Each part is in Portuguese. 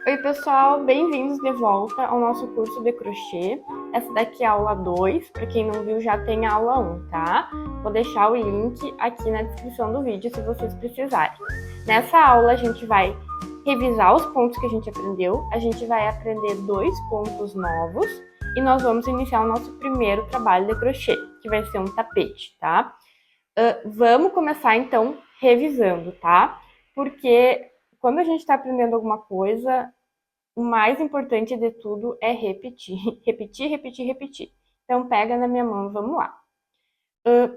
Oi pessoal, bem-vindos de volta ao nosso curso de crochê. Essa daqui é a aula 2, para quem não viu já tem a aula 1, tá? Vou deixar o link aqui na descrição do vídeo se vocês precisarem. Nessa aula a gente vai revisar os pontos que a gente aprendeu, a gente vai aprender 2 pontos novos e nós vamos iniciar o nosso primeiro trabalho de crochê, que vai ser um tapete, tá? Vamos começar então revisando, tá? Porque quando a gente está aprendendo alguma coisa, o mais importante de tudo é repetir. Repetir, repetir, repetir. Então, pega na minha mão e vamos lá.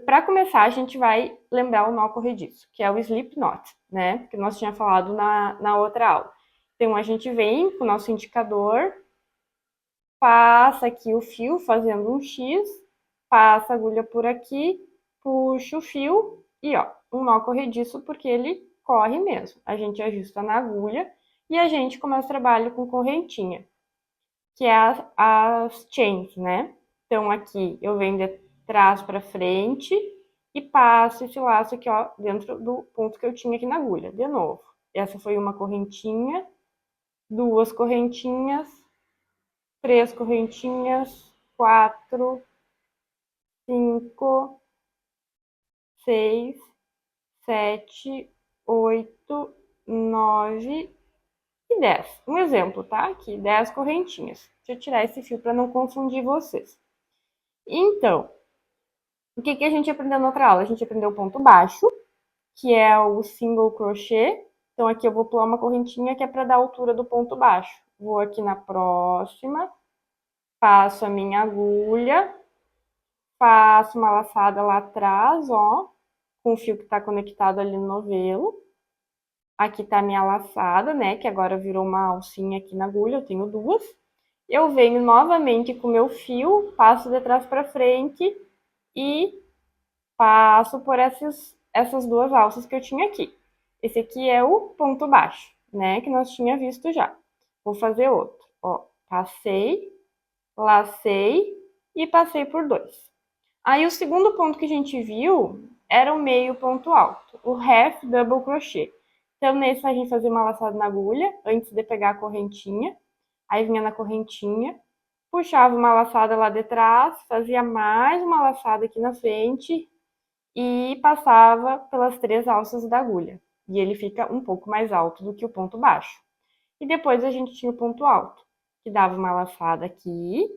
Para começar, a gente vai lembrar o nó corrediço, que é o slip knot, né? Que nós tínhamos falado na outra aula. Então, a gente vem com o nosso indicador, passa aqui o fio fazendo um X, passa a agulha por aqui, puxa o fio e, ó, um nó corrediço porque ele corre mesmo. A gente ajusta na agulha e a gente começa o trabalho com correntinha, que é as chains, né? Então, aqui eu venho de trás para frente e passo esse laço aqui, ó, dentro do ponto que eu tinha aqui na agulha. De novo, essa foi uma correntinha, 2 correntinhas, 3 correntinhas, 4, 5, 6, 7, 8, 9 e 10. Um exemplo, tá? Aqui, 10 correntinhas. Deixa eu tirar esse fio para não confundir vocês. Então, o que a gente aprendeu na outra aula? A gente aprendeu o ponto baixo, que é o single crochet. Então, aqui eu vou pular uma correntinha que é para dar a altura do ponto baixo. Vou aqui na próxima, passo a minha agulha, faço uma laçada lá atrás, ó, com o fio que está conectado ali no novelo. Aqui tá a minha laçada, né, que agora virou uma alcinha aqui na agulha, eu tenho 2. Eu venho novamente com o meu fio, passo de trás para frente e passo por essas 2 alças que eu tinha aqui. Esse aqui é o ponto baixo, né, que nós tinha visto já. Vou fazer outro, ó, passei, lacei e passei por 2. Aí o segundo ponto que a gente viu era o meio ponto alto, o half double crochet. Então, nesse a gente fazia uma laçada na agulha, antes de pegar a correntinha. Aí vinha na correntinha, puxava uma laçada lá de trás, fazia mais uma laçada aqui na frente e passava pelas 3 alças da agulha. E ele fica um pouco mais alto do que o ponto baixo. E depois a gente tinha o ponto alto, que dava uma laçada aqui,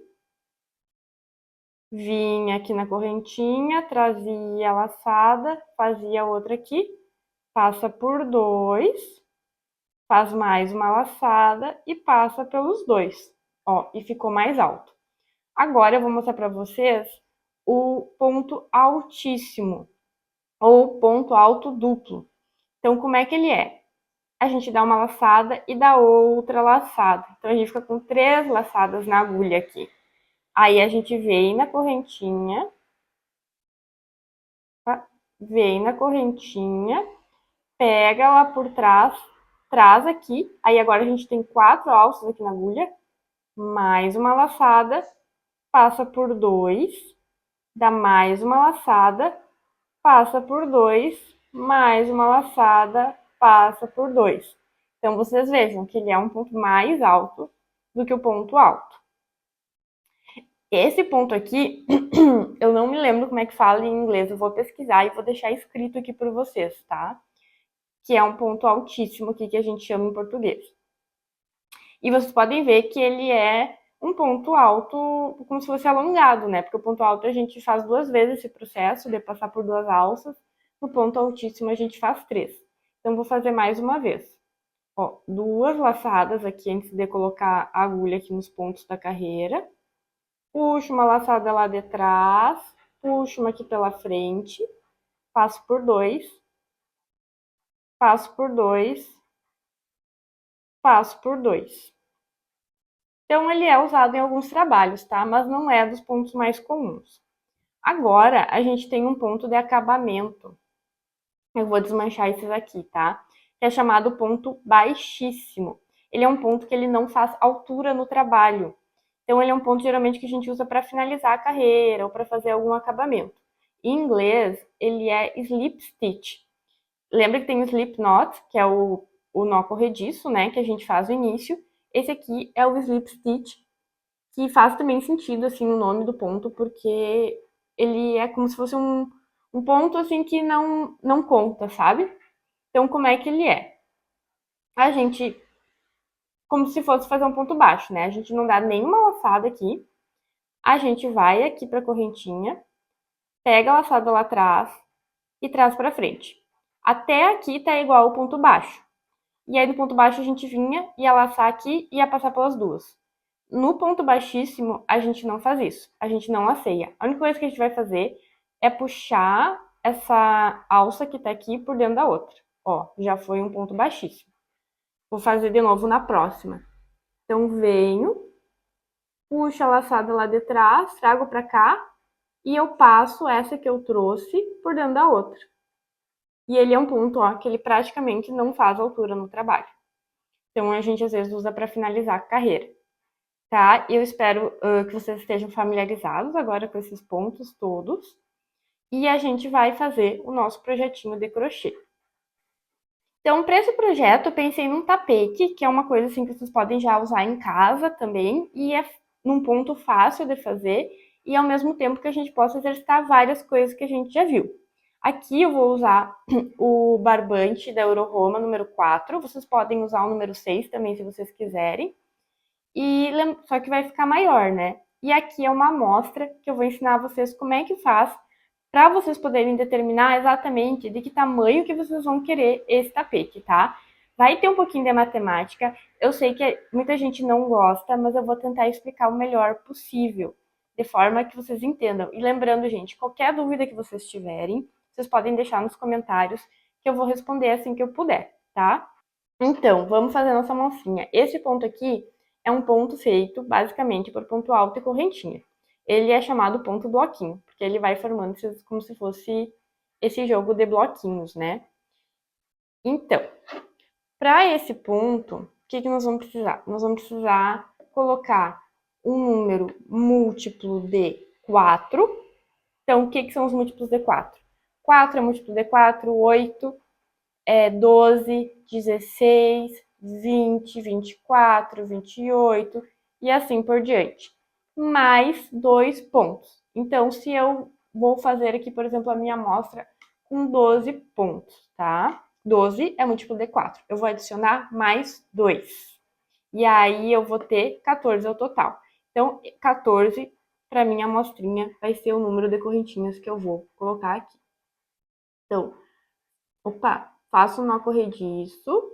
vinha aqui na correntinha, trazia a laçada, fazia outra aqui, passa por 2, faz mais uma laçada e passa pelos 2, ó, e ficou mais alto. Agora eu vou mostrar para vocês o ponto altíssimo, ou ponto alto duplo. Então, como é que ele é? A gente dá uma laçada e dá outra laçada. Então, a gente fica com 3 laçadas na agulha aqui. Aí, a gente vem na correntinha, pega lá por trás, traz aqui. Aí, agora a gente tem 4 alças aqui na agulha, mais uma laçada, passa por 2, dá mais uma laçada, passa por 2, mais uma laçada, passa por 2. Então, vocês vejam que ele é um ponto mais alto do que o ponto alto. Esse ponto aqui, eu não me lembro como é que fala em inglês, eu vou pesquisar e vou deixar escrito aqui para vocês, tá? Que é um ponto altíssimo aqui que a gente chama em português. E vocês podem ver que ele é um ponto alto como se fosse alongado, né? Porque o ponto alto a gente faz 2 vezes esse processo de passar por 2 alças, no ponto altíssimo a gente faz 3. Então, vou fazer mais uma vez. Ó, 2 laçadas aqui antes de colocar a agulha aqui nos pontos da carreira. Puxo uma laçada lá de trás, puxo uma aqui pela frente, passo por 2, passo por 2, passo por 2. Então, ele é usado em alguns trabalhos, tá? Mas não é dos pontos mais comuns. Agora, a gente tem um ponto de acabamento. Eu vou desmanchar esses aqui, tá? Que é chamado ponto baixíssimo. Ele é um ponto que ele não faz altura no trabalho. Então, ele é um ponto geralmente que a gente usa para finalizar a carreira ou para fazer algum acabamento. Em inglês, ele é slip stitch. Lembra que tem o slip knot, que é o nó corrediço, né? Que a gente faz no início. Esse aqui é o slip stitch, que faz também sentido, assim, o nome do ponto, porque ele é como se fosse um ponto, assim, que não conta, sabe? Então, como é que ele é? A gente, como se fosse fazer um ponto baixo, né? A gente não dá nenhuma laçada aqui, a gente vai aqui pra correntinha, pega a laçada lá atrás e traz pra frente. Até aqui tá igual o ponto baixo. E aí, do ponto baixo, a gente vinha, ia laçar aqui e ia passar pelas duas. No ponto baixíssimo, a gente não faz isso. A gente não laceia. A única coisa que a gente vai fazer é puxar essa alça que tá aqui por dentro da outra. Ó, já foi um ponto baixíssimo. Vou fazer de novo na próxima. Então, venho, puxo a laçada lá de trás, trago pra cá e eu passo essa que eu trouxe por dentro da outra. E ele é um ponto, ó, que ele praticamente não faz altura no trabalho. Então, a gente às vezes usa para finalizar a carreira, tá? Eu espero que vocês estejam familiarizados agora com esses pontos todos. E a gente vai fazer o nosso projetinho de crochê. Então, para esse projeto, eu pensei num tapete, que é uma coisa assim que vocês podem já usar em casa também, e é num ponto fácil de fazer, e ao mesmo tempo que a gente possa exercitar várias coisas que a gente já viu. Aqui eu vou usar o barbante da Euroroma número 4, vocês podem usar o número 6 também se vocês quiserem, só que vai ficar maior, né? E aqui é uma amostra que eu vou ensinar vocês como é que faz para vocês poderem determinar exatamente de que tamanho que vocês vão querer esse tapete, tá? Vai ter um pouquinho de matemática, eu sei que muita gente não gosta, mas eu vou tentar explicar o melhor possível, de forma que vocês entendam. E lembrando, gente, qualquer dúvida que vocês tiverem, vocês podem deixar nos comentários, que eu vou responder assim que eu puder, tá? Então, vamos fazer a nossa mancinha. Esse ponto aqui é um ponto feito, basicamente, por ponto alto e correntinha. Ele é chamado ponto bloquinho, porque ele vai formando como se fosse esse jogo de bloquinhos, né? Então, para esse ponto, o que nós vamos precisar? Nós vamos precisar colocar um número múltiplo de 4. Então, o que são os múltiplos de 4? 4 é múltiplo de 4, 8 é 12, 16, 20, 24, 28 e assim por diante. Mais 2 pontos. Então, se eu vou fazer aqui, por exemplo, a minha amostra com 12 pontos, tá? 12 é múltiplo de 4. Eu vou adicionar mais 2. E aí eu vou ter 14 ao total. Então, 14 para minha amostrinha vai ser o número de correntinhas que eu vou colocar aqui. Então, opa, faço um nó corrediço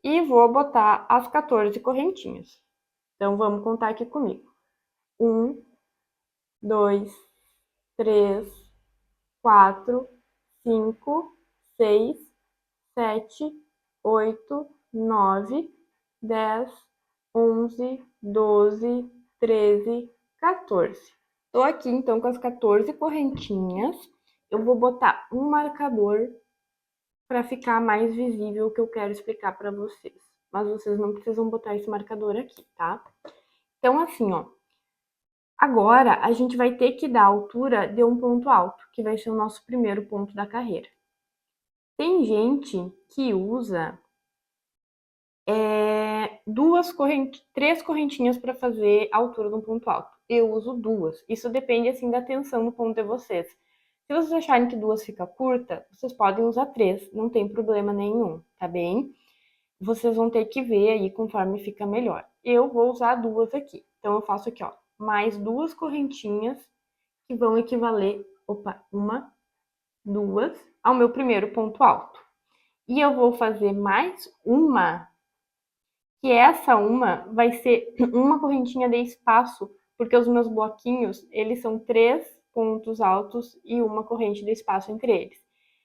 e vou botar as 14 correntinhas. Então, vamos contar aqui comigo. 1, 2, 3, 4, 5, 6, 7, 8, 9, 10, 11, 12, 13, 14. Tô aqui, então, com as 14 correntinhas. Eu vou botar um marcador para ficar mais visível o que eu quero explicar para vocês. Mas vocês não precisam botar esse marcador aqui, tá? Então, assim, ó. Agora, a gente vai ter que dar a altura de um ponto alto, que vai ser o nosso primeiro ponto da carreira. Tem gente que usa três correntinhas para fazer a altura de um ponto alto. Eu uso duas. Isso depende, assim, da tensão do ponto de vocês. Se vocês acharem que duas fica curta, vocês podem usar três, não tem problema nenhum, tá bem? Vocês vão ter que ver aí conforme fica melhor. Eu vou usar duas aqui. Então, eu faço aqui, ó, mais duas correntinhas que vão equivaler, uma, duas, ao meu primeiro ponto alto. E eu vou fazer mais uma, que essa uma vai ser uma correntinha de espaço, porque os meus bloquinhos, eles são 3 pontos altos e uma corrente de espaço entre eles.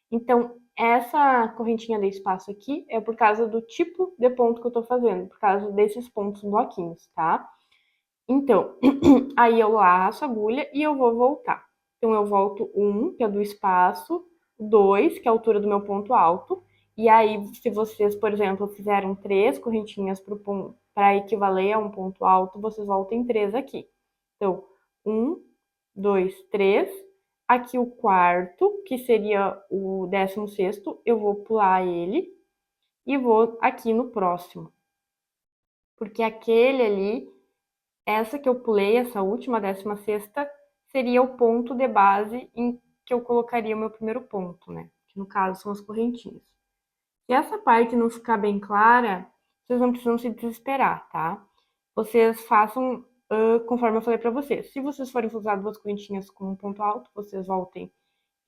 Então, essa correntinha de espaço aqui é por causa do tipo de ponto que eu tô fazendo, por causa desses pontos bloquinhos, tá? Então, aí eu laço a agulha e eu vou voltar. Então, eu volto 1, que é do espaço, 2, que é a altura do meu ponto alto, e aí, se vocês, por exemplo, fizeram 3 correntinhas para equivaler a um ponto alto, vocês voltem 3 aqui. Então, 1, 2, 3. Aqui o quarto, que seria o 16º, eu vou pular ele e vou aqui no próximo. Porque aquele ali, essa que eu pulei, essa última, 16ª, seria o ponto de base em que eu colocaria o meu primeiro ponto, né? Que no caso são as correntinhas. Se essa parte não ficar bem clara, vocês não precisam se desesperar, tá? Vocês façam conforme eu falei para vocês. Se vocês forem usar duas correntinhas com um ponto alto, vocês voltem,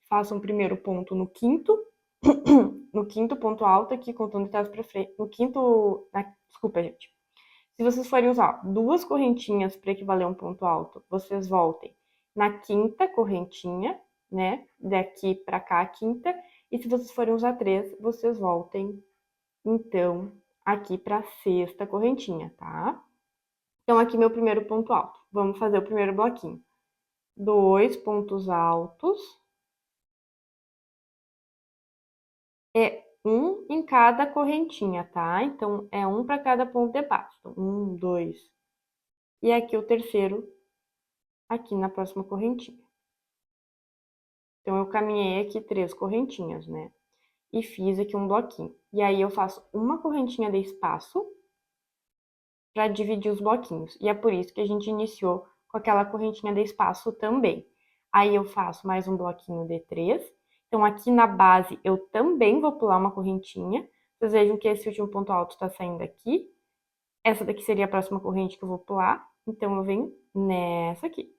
façam o primeiro ponto no quinto, no quinto ponto alto aqui, contando de trás para frente, no quinto, desculpa, gente. Se vocês forem usar duas correntinhas para equivaler a um ponto alto, vocês voltem na quinta correntinha, né? Daqui para cá a quinta. E se vocês forem usar três, vocês voltem, então, aqui para a sexta correntinha, tá? Então, aqui meu primeiro ponto alto. Vamos fazer o primeiro bloquinho. 2 pontos altos. É um em cada correntinha, tá? Então, é um para cada ponto de base. Então, 1, 2. E aqui o terceiro, aqui na próxima correntinha. Então, eu caminhei aqui 3 correntinhas, né? E fiz aqui um bloquinho. E aí, eu faço uma correntinha de espaço para dividir os bloquinhos. E é por isso que a gente iniciou com aquela correntinha de espaço também. Aí, eu faço mais um bloquinho de 3. Então, aqui na base, eu também vou pular uma correntinha. Vocês vejam que esse último ponto alto está saindo aqui. Essa daqui seria a próxima corrente que eu vou pular. Então, eu venho nessa aqui.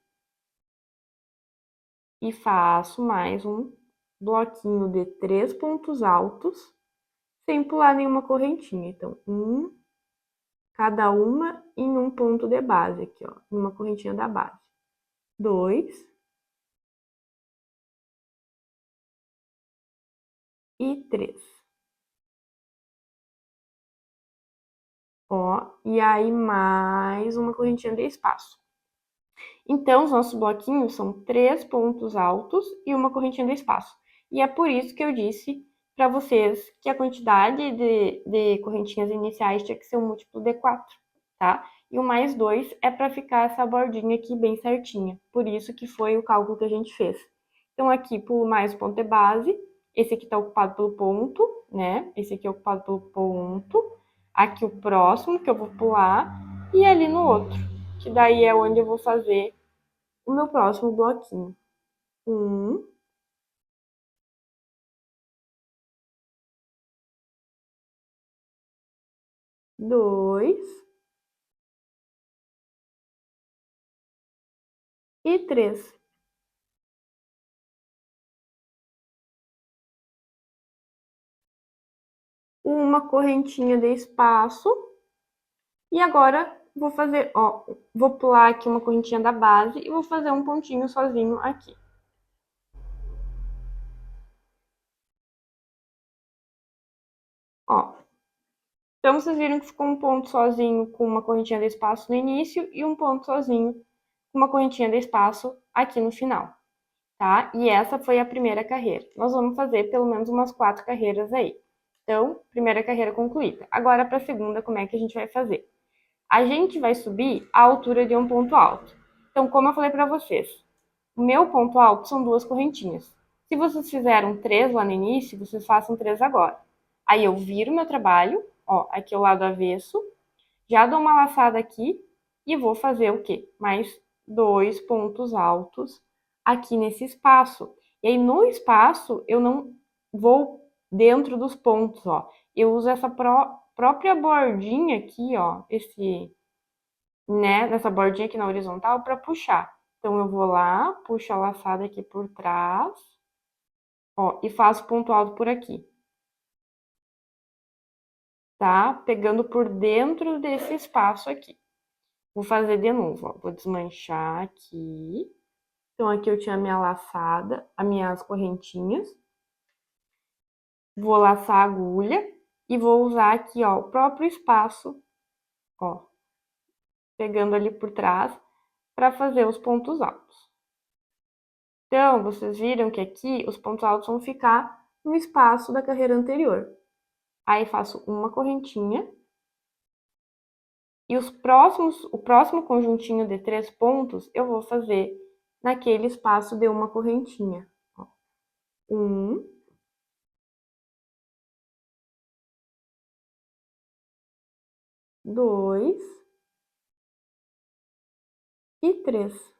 E faço mais um bloquinho de 3 pontos altos, sem pular nenhuma correntinha. Então, cada uma em um ponto de base aqui, ó, em uma correntinha da base. 2 e 3. Ó, e aí mais uma correntinha de espaço. Então, os nossos bloquinhos são 3 pontos altos e uma correntinha de espaço. E é por isso que eu disse para vocês que a quantidade de correntinhas iniciais tinha que ser um múltiplo de 4, tá? E o mais 2 é para ficar essa bordinha aqui bem certinha. Por isso que foi o cálculo que a gente fez. Então, aqui pulo mais o ponto de base. Esse aqui está ocupado pelo ponto, né? Esse aqui é ocupado pelo ponto. Aqui o próximo que eu vou pular. E ali no outro, que daí é onde eu vou fazer o meu próximo bloquinho. 2 e 3. Uma correntinha de espaço. E agora vou fazer, ó, vou pular aqui uma correntinha da base e vou fazer um pontinho sozinho aqui. Ó. Então, vocês viram que ficou um ponto sozinho com uma correntinha de espaço no início e um ponto sozinho com uma correntinha de espaço aqui no final, tá? E essa foi a primeira carreira. Nós vamos fazer pelo menos umas 4 carreiras aí. Então, primeira carreira concluída. Agora, para a segunda, como é que a gente vai fazer? A gente vai subir a altura de um ponto alto. Então, como eu falei para vocês, o meu ponto alto são 2 correntinhas. Se vocês fizeram 3 lá no início, vocês façam 3 agora. Aí eu viro meu trabalho, ó, aqui o lado avesso, já dou uma laçada aqui e vou fazer o quê? Mais 2 pontos altos aqui nesse espaço. E aí no espaço eu não vou dentro dos pontos, ó. Eu uso essa própria bordinha aqui, ó, nessa bordinha aqui na horizontal para puxar. Então, eu vou lá, puxo a laçada aqui por trás, ó, e faço ponto alto por aqui. Tá? Pegando por dentro desse espaço aqui. Vou fazer de novo, ó. Vou desmanchar aqui. Então, aqui eu tinha a minha laçada, as minhas correntinhas. Vou laçar a agulha e vou usar aqui, ó, o próprio espaço, ó, pegando ali por trás, para fazer os pontos altos. Então, vocês viram que aqui os pontos altos vão ficar no espaço da carreira anterior. Aí, faço uma correntinha. E o próximo conjuntinho de 3 pontos, eu vou fazer naquele espaço de uma correntinha. 1, 2 e 3.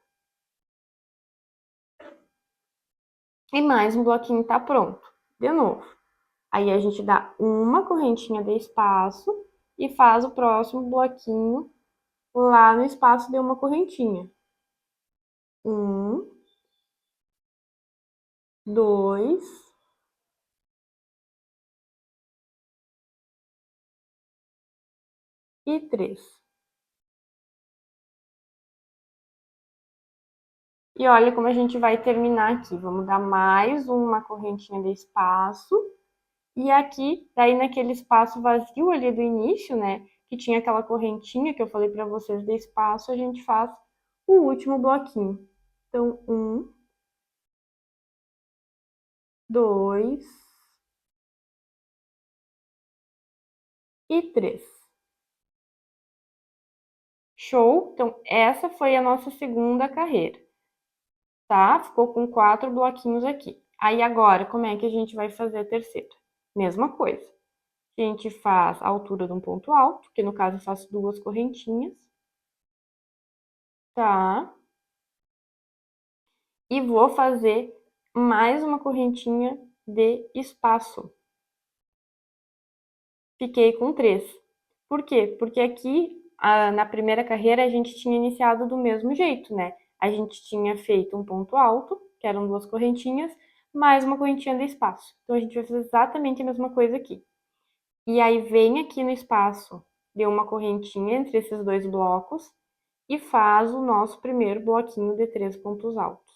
E mais um bloquinho tá pronto. De novo. Aí a gente dá uma correntinha de espaço e faz o próximo bloquinho lá no espaço de uma correntinha. 1, 2 e 3. E olha como a gente vai terminar aqui. Vamos dar mais uma correntinha de espaço. E aqui, daí naquele espaço vazio ali do início, né, que tinha aquela correntinha que eu falei para vocês de espaço, a gente faz o último bloquinho. Então, 1, 2 e 3. Show? Então, essa foi a nossa segunda carreira, tá? Ficou com 4 bloquinhos aqui. Aí agora, como é que a gente vai fazer a terceira? Mesma coisa. A gente faz a altura de um ponto alto, que no caso eu faço 2 correntinhas, tá? E vou fazer mais uma correntinha de espaço. Fiquei com 3. Por quê? Porque aqui, na primeira carreira, a gente tinha iniciado do mesmo jeito, né? A gente tinha feito um ponto alto, que eram 2 correntinhas, mais uma correntinha de espaço. Então, a gente vai fazer exatamente a mesma coisa aqui. E aí, vem aqui no espaço, deu uma correntinha entre esses 2 blocos e faz o nosso primeiro bloquinho de 3 pontos altos.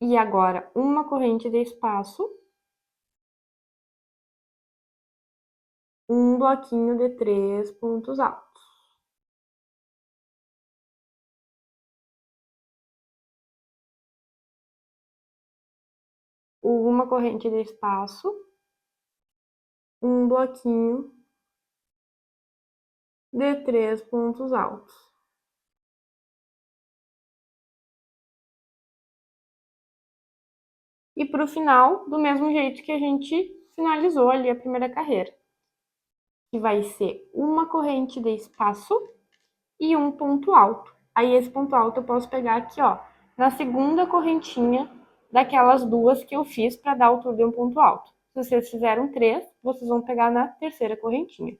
E agora, uma corrente de espaço, um bloquinho de 3 pontos altos. Uma corrente de espaço, um bloquinho de 3 pontos altos. E para o final, do mesmo jeito que a gente finalizou ali a primeira carreira, que vai ser uma corrente de espaço e um ponto alto. Aí esse ponto alto eu posso pegar aqui, ó, na segunda correntinha daquelas duas que eu fiz para dar a altura de um ponto alto. Se vocês fizeram 3, vocês vão pegar na terceira correntinha.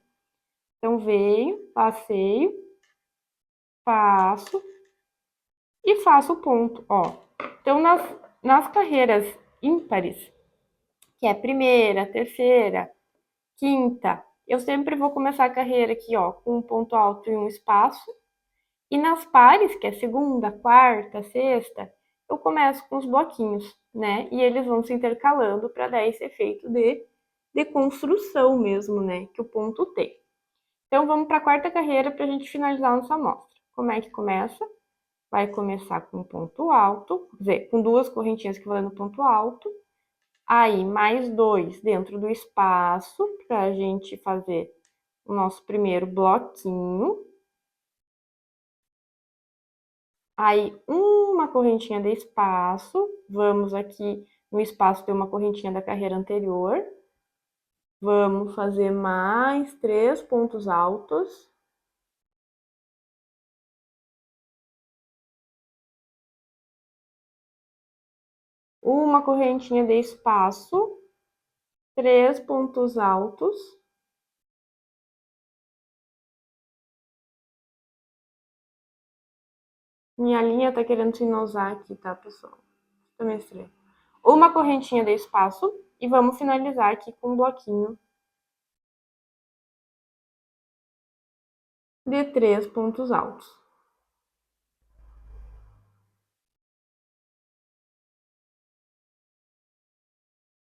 Então, veio, passeio, passo e faço o ponto, ó. Então, nas carreiras ímpares, que é primeira, terceira, quinta, eu sempre vou começar a carreira aqui, ó, com um ponto alto e um espaço. E nas pares, que é segunda, quarta, sexta, eu começo com os bloquinhos, né? E eles vão se intercalando para dar esse efeito de construção mesmo, né? Que o ponto tem. Então, vamos para a quarta carreira para a gente finalizar nossa amostra. Como é que começa? Vai começar com um ponto alto, quer dizer, com 2 correntinhas que vão no ponto alto. Aí, mais 2 dentro do espaço, para a gente fazer o nosso primeiro bloquinho. Aí, uma correntinha de espaço. Vamos aqui no espaço ter uma correntinha da carreira anterior. Vamos fazer mais 3 pontos altos. Uma correntinha de espaço. 3 pontos altos. Minha linha tá querendo sinosar aqui, tá, pessoal? Também estranho. Uma correntinha de espaço e vamos finalizar aqui com um bloquinho de 3 pontos altos.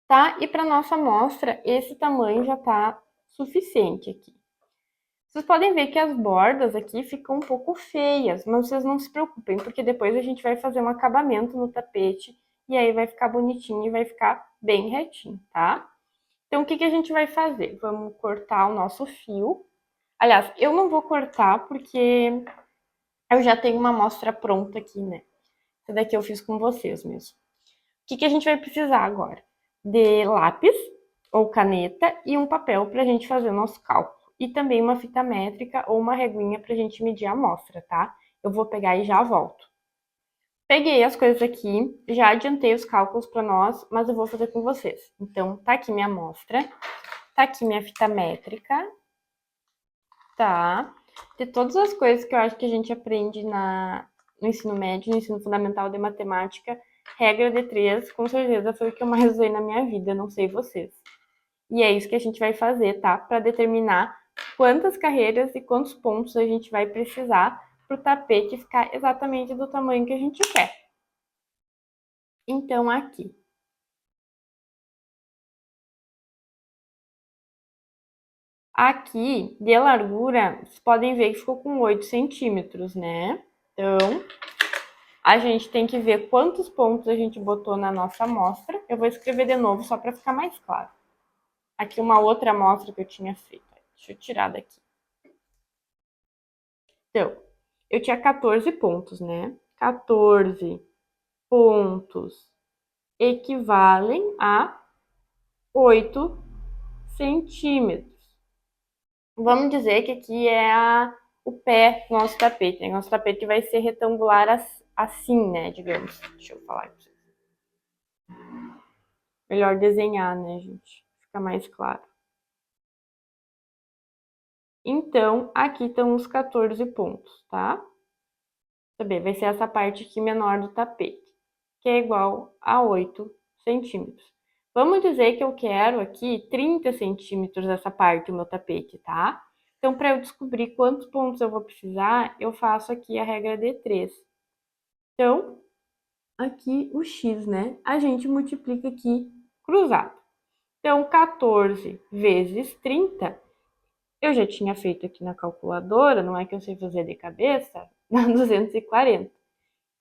Tá? E para nossa amostra, esse tamanho já tá suficiente aqui. Vocês podem ver que as bordas aqui ficam um pouco feias, mas vocês não se preocupem, porque depois a gente vai fazer um acabamento no tapete e aí vai ficar bonitinho e vai ficar bem retinho, tá? Então, o que que a gente vai fazer? Vamos cortar o nosso fio. Aliás, eu não vou cortar porque eu já tenho uma amostra pronta aqui, né? Essa daqui eu fiz com vocês mesmo. O que que a gente vai precisar agora? De lápis ou caneta e um papel para a gente fazer o nosso cálculo. E também uma fita métrica ou uma reguinha para a gente medir a amostra, tá? Eu vou pegar e já volto. Peguei as coisas aqui, já adiantei os cálculos para nós, mas eu vou fazer com vocês. Então, tá aqui minha amostra, tá aqui minha fita métrica, tá? De todas as coisas que eu acho que a gente aprende no ensino médio, no ensino fundamental de matemática, regra de três, com certeza foi o que eu mais usei na minha vida, não sei vocês. E é isso que a gente vai fazer, tá? Para determinar quantas carreiras e quantos pontos a gente vai precisar para o tapete ficar exatamente do tamanho que a gente quer. Então, aqui. Aqui, de largura, vocês podem ver que ficou com 8 centímetros, né? Então, a gente tem que ver quantos pontos a gente botou na nossa amostra. Eu vou escrever de novo só para ficar mais claro. Aqui uma outra amostra que eu tinha feito. Deixa eu tirar daqui. Então, eu tinha 14 pontos, né? 14 pontos equivalem a 8 centímetros. Vamos dizer que aqui é o pé do nosso tapete, né? Nosso tapete vai ser retangular assim, né? Digamos. Deixa eu falar aqui. Melhor desenhar, né, gente? Fica mais claro. Então, aqui estão os 14 pontos, tá? Saber, vai ser essa parte aqui menor do tapete, que é igual a 8 centímetros. Vamos dizer que eu quero aqui 30 centímetros essa parte do meu tapete, tá? Então, para eu descobrir quantos pontos eu vou precisar, eu faço aqui a regra de 3. Então, aqui o x, né? A gente multiplica aqui cruzado. Então, 14 vezes 30, eu já tinha feito aqui na calculadora, não é que eu sei fazer de cabeça, dá 240.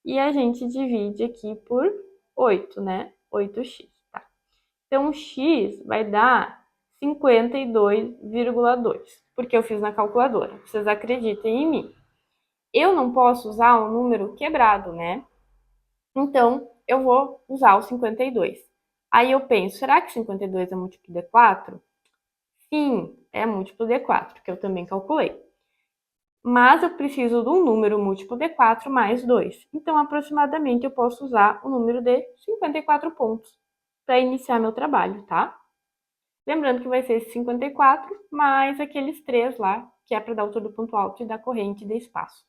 E a gente divide aqui por 8, né? 8x, tá? Então, x vai dar 52,2, porque eu fiz na calculadora. Vocês acreditem em mim. Eu não posso usar um número quebrado, né? Então, eu vou usar o 52. Aí eu penso, será que 52 é múltiplo de 4? Sim, é múltiplo de 4, que eu também calculei. Mas eu preciso de um número múltiplo de 4 mais 2. Então, aproximadamente, eu posso usar o número de 54 pontos para iniciar meu trabalho, tá? Lembrando que vai ser esse 54 mais aqueles 3 lá, que é para dar o todo ponto alto e da corrente de espaço.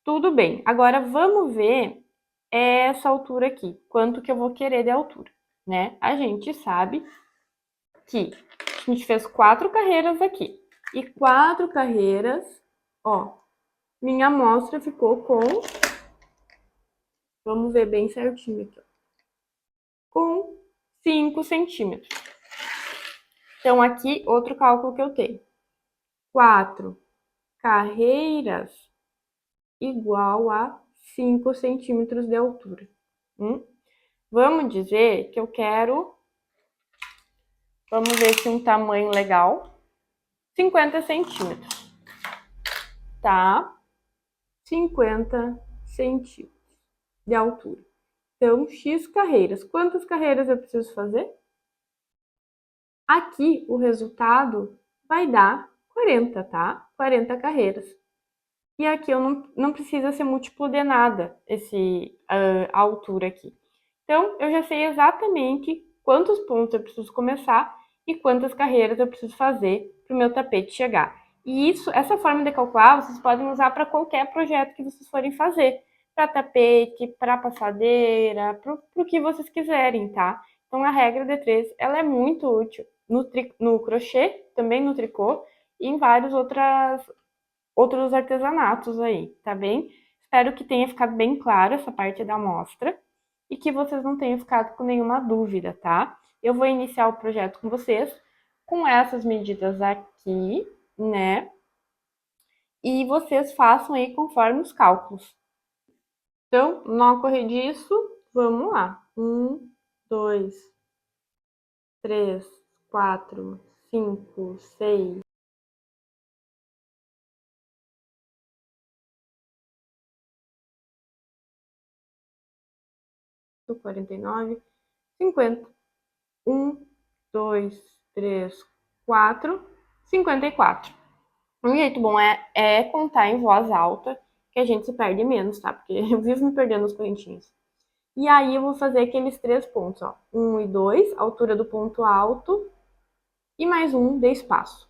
Tudo bem. Agora, vamos ver essa altura aqui. Quanto que eu vou querer de altura, né? A gente sabe que a gente fez 4 carreiras aqui. E 4 carreiras, ó, minha amostra ficou com, vamos ver bem certinho aqui, ó, com 5 centímetros. Então, aqui, outro cálculo que eu tenho. 4 carreiras igual a 5 centímetros de altura. Vamos dizer que eu quero, vamos ver se um tamanho legal, 50 centímetros, tá? 50 centímetros de altura. Então, x carreiras. Quantas carreiras eu preciso fazer? Aqui, o resultado vai dar 40, tá? 40 carreiras. E aqui eu não precisa ser múltiplo de nada, a altura aqui. Então, eu já sei exatamente quantos pontos eu preciso começar e quantas carreiras eu preciso fazer para o meu tapete chegar. E essa forma de calcular, vocês podem usar para qualquer projeto que vocês forem fazer. Para tapete, para passadeira, para o que vocês quiserem, tá? Então, a regra de 3, ela é muito útil no crochê, também no tricô, e em vários outros artesanatos aí, tá bem? Espero que tenha ficado bem claro essa parte da amostra e que vocês não tenham ficado com nenhuma dúvida, tá? Eu vou iniciar o projeto com vocês com essas medidas aqui, né? E vocês façam aí conforme os cálculos. Então, não ocorrer disso, vamos lá. 1, 2, 3, 4, 5, 6. 49, 50. 1, 2, 3, 4, 54. Um jeito bom é contar em voz alta, que a gente se perde menos, tá? Porque eu vivo me perdendo nas correntinhas. E aí eu vou fazer aqueles 3 pontos, ó. 1 e 2, altura do ponto alto, e mais um de espaço.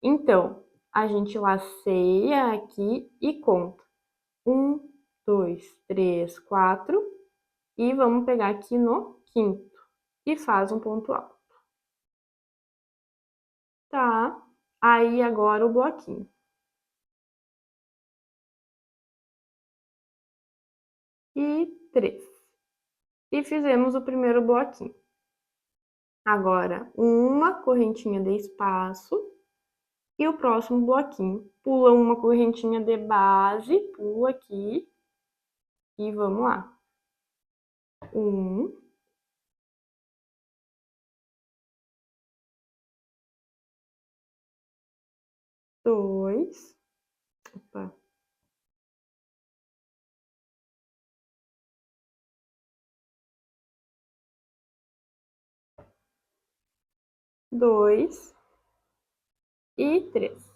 Então, a gente laceia aqui e conta. 1, 2, 3, 4, e vamos pegar aqui no quinto. E faz um ponto alto. Tá? Aí agora o bloquinho. E 3. E fizemos o primeiro bloquinho. Agora, uma correntinha de espaço e o próximo bloquinho. Pula uma correntinha de base, pula aqui e vamos lá. 1, 2, opa, 2 e 3.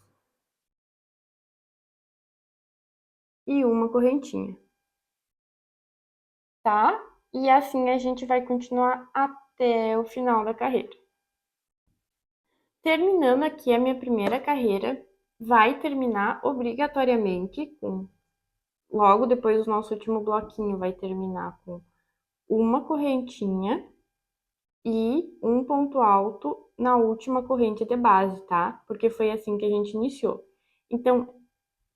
E uma correntinha. Tá? E assim a gente vai continuar até o final da carreira. Terminando aqui a minha primeira carreira, vai terminar obrigatoriamente com, logo depois do nosso último bloquinho, vai terminar com uma correntinha e um ponto alto na última corrente de base, tá? Porque foi assim que a gente iniciou. Então,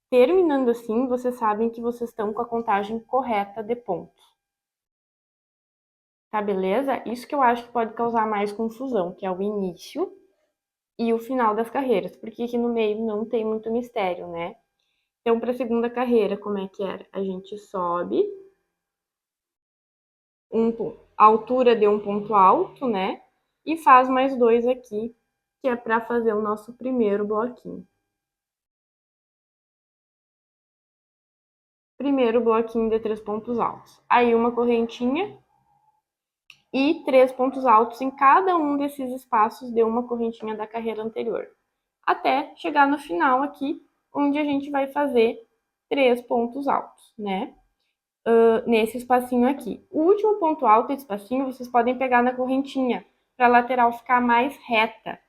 terminando assim, vocês sabem que vocês estão com a contagem correta de pontos. Tá, beleza? Isso que eu acho que pode causar mais confusão, que é o início e o final das carreiras, porque aqui no meio não tem muito mistério, né? Então, para a segunda carreira, como é que era? A gente sobe a altura de um ponto alto, né? E faz mais 2 aqui, que é para fazer o nosso primeiro bloquinho. Primeiro bloquinho de 3 pontos altos. Aí uma correntinha e 3 pontos altos em cada um desses espaços de uma correntinha da carreira anterior. Até chegar no final aqui, onde a gente vai fazer 3 pontos altos, né? Nesse espacinho aqui. O último ponto alto desse espacinho, vocês podem pegar na correntinha, para a lateral ficar mais reta.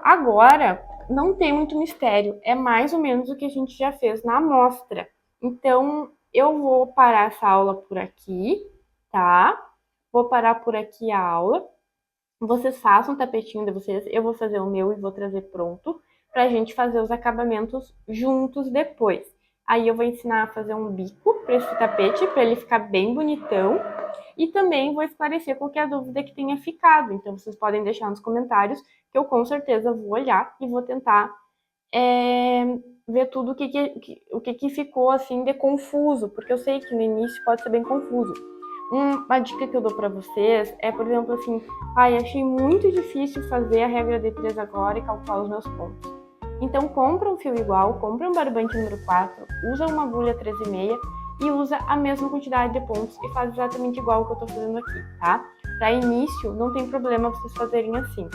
Agora, não tem muito mistério, é mais ou menos o que a gente já fez na amostra. Então, eu vou parar essa aula por aqui, tá? Vou parar por aqui a aula. Vocês façam o tapetinho de vocês, eu vou fazer o meu e vou trazer pronto pra gente fazer os acabamentos juntos depois. Aí eu vou ensinar a fazer um bico para esse tapete, para ele ficar bem bonitão. E também vou esclarecer qualquer dúvida que tenha ficado. Então, vocês podem deixar nos comentários, que eu com certeza vou olhar e vou tentar ver tudo o que ficou assim de confuso, porque eu sei que no início pode ser bem confuso. Uma dica que eu dou para vocês é, por exemplo, assim, achei muito difícil fazer a regra de 3 agora e calcular os meus pontos. Então, compra um fio igual, compra um barbante número 4, usa uma agulha 13,5 e usa a mesma quantidade de pontos e faz exatamente igual o que eu tô fazendo aqui, tá? Para início, não tem problema vocês fazerem assim.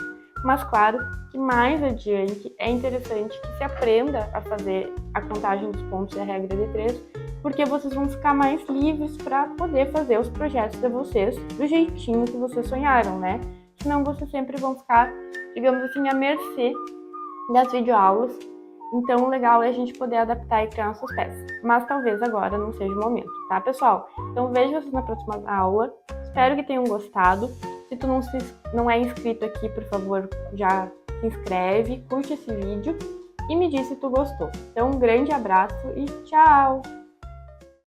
Mas claro que mais adiante é interessante que se aprenda a fazer a contagem dos pontos e a regra de 3, porque vocês vão ficar mais livres para poder fazer os projetos de vocês do jeitinho que vocês sonharam, né? Senão vocês sempre vão ficar, digamos assim, à mercê das videoaulas. Então, o legal é a gente poder adaptar e criar nossas peças. Mas talvez agora não seja o momento, tá, pessoal? Então, vejo vocês na próxima aula. Espero que tenham gostado. Se tu não é inscrito aqui, por favor, já se inscreve, curte esse vídeo e me diz se tu gostou. Então, um grande abraço e tchau!